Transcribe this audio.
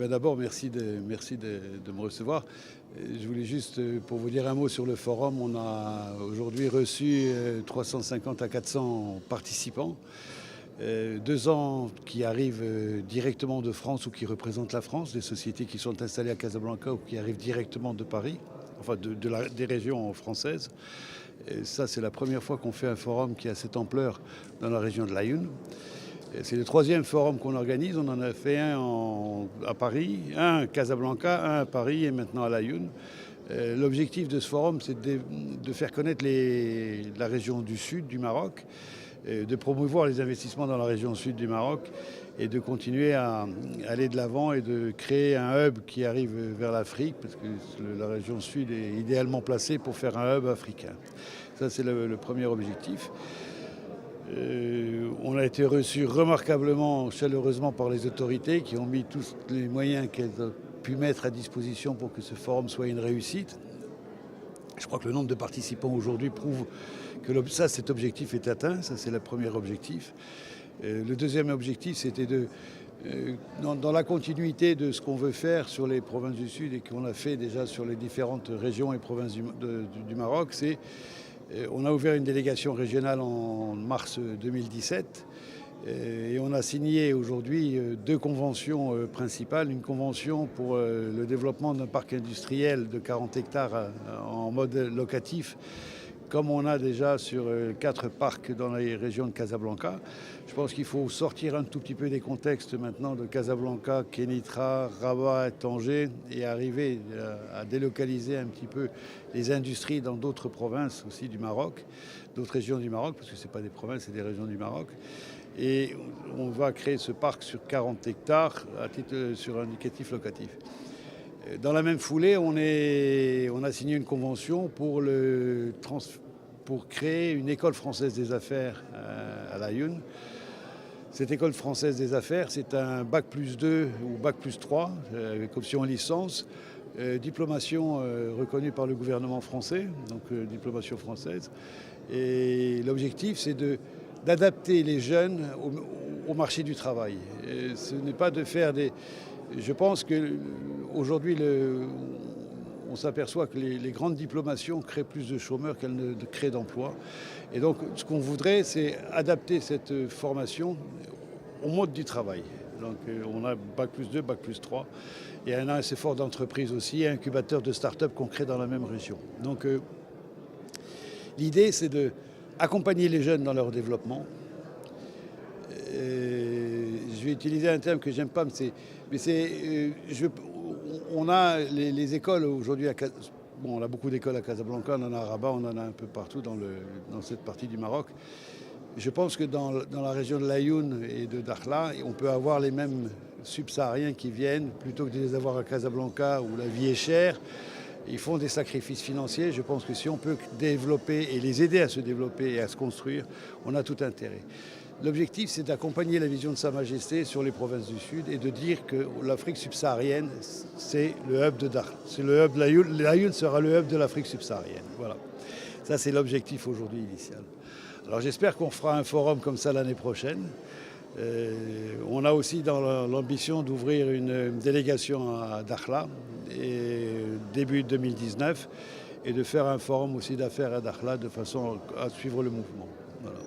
D'abord, merci de me recevoir. Je voulais juste, pour vous dire un mot sur le forum, on a aujourd'hui reçu 350 à 400 participants. 200 qui arrivent directement de France ou qui représentent la France, des sociétés qui sont installées à Casablanca ou qui arrivent directement de Paris, enfin des régions françaises. Et ça, c'est la première fois qu'on fait un forum qui a cette ampleur dans la région de l'Aïn. C'est le troisième forum qu'on organise. On en a fait un à Paris, un à Casablanca, un à Paris et maintenant à l'Aïn. L'objectif de ce forum, c'est de faire connaître la région du sud du Maroc, de promouvoir les investissements dans la région sud du Maroc et de continuer à aller de l'avant et de créer un hub qui arrive vers l'Afrique, parce que la région sud est idéalement placée pour faire un hub africain. Ça, c'est le premier objectif. On a été reçus remarquablement, chaleureusement par les autorités qui ont mis tous les moyens qu'elles ont pu mettre à disposition pour que ce forum soit une réussite. Je crois que le nombre de participants aujourd'hui prouve que cet objectif est atteint. Ça, c'est le premier objectif. Le deuxième objectif, c'était dans la continuité de ce qu'on veut faire sur les provinces du Sud et qu'on a fait déjà sur les différentes régions et provinces du Maroc, on a ouvert une délégation régionale en mars 2017 et on a signé aujourd'hui deux conventions principales. Une convention pour le développement d'un parc industriel de 40 hectares en mode locatif, comme on a déjà sur 4 parcs dans les régions de Casablanca. Je pense qu'il faut sortir un tout petit peu des contextes maintenant de Casablanca, Kénitra, Rabat et Tanger et arriver à délocaliser un petit peu les industries dans d'autres provinces aussi du Maroc, d'autres régions du Maroc, parce que ce n'est pas des provinces, c'est des régions du Maroc. Et on va créer ce parc sur 40 hectares sur indicatif locatif. Dans la même foulée, on a signé une convention pour créer une école française des affaires à l'Aïn. Cette école française des affaires, c'est un bac+2 ou bac+3 avec option licence, diplomation reconnue par le gouvernement français, donc diplomation française. Et l'objectif, c'est d'adapter les jeunes au marché du travail. Et ce n'est pas de faire des... Je pense qu'aujourd'hui, on s'aperçoit que les grandes diplomations créent plus de chômeurs qu'elles ne créent d'emplois. Et donc, ce qu'on voudrait, c'est adapter cette formation au mode du travail. Donc, on a bac+2, bac+3. Et on a un effort d'entreprise aussi, un incubateur de start-up qu'on crée dans la même région. Donc, l'idée, c'est d'accompagner les jeunes dans leur développement. Je vais utiliser un terme que j'aime pas, on a les écoles aujourd'hui, on a beaucoup d'écoles à Casablanca, on en a à Rabat, on en a un peu partout dans cette partie du Maroc. Je pense que dans la région de l'Aïn et de Dakhla, on peut avoir les mêmes subsahariens qui viennent, plutôt que de les avoir à Casablanca où la vie est chère. Ils font des sacrifices financiers. Je pense que si on peut développer et les aider à se développer et à se construire, on a tout intérêt. L'objectif, c'est d'accompagner la vision de Sa Majesté sur les provinces du Sud et de dire que l'Afrique subsaharienne, c'est le hub de Dakhla. C'est le hub de l'Aïn. L'Aïn sera le hub de l'Afrique subsaharienne. Voilà. Ça, c'est l'objectif aujourd'hui initial. Alors, j'espère qu'on fera un forum comme ça l'année prochaine. On a aussi dans l'ambition d'ouvrir une délégation à Dakhla début 2019 et de faire un forum aussi d'affaires à Dakhla de façon à suivre le mouvement. Voilà.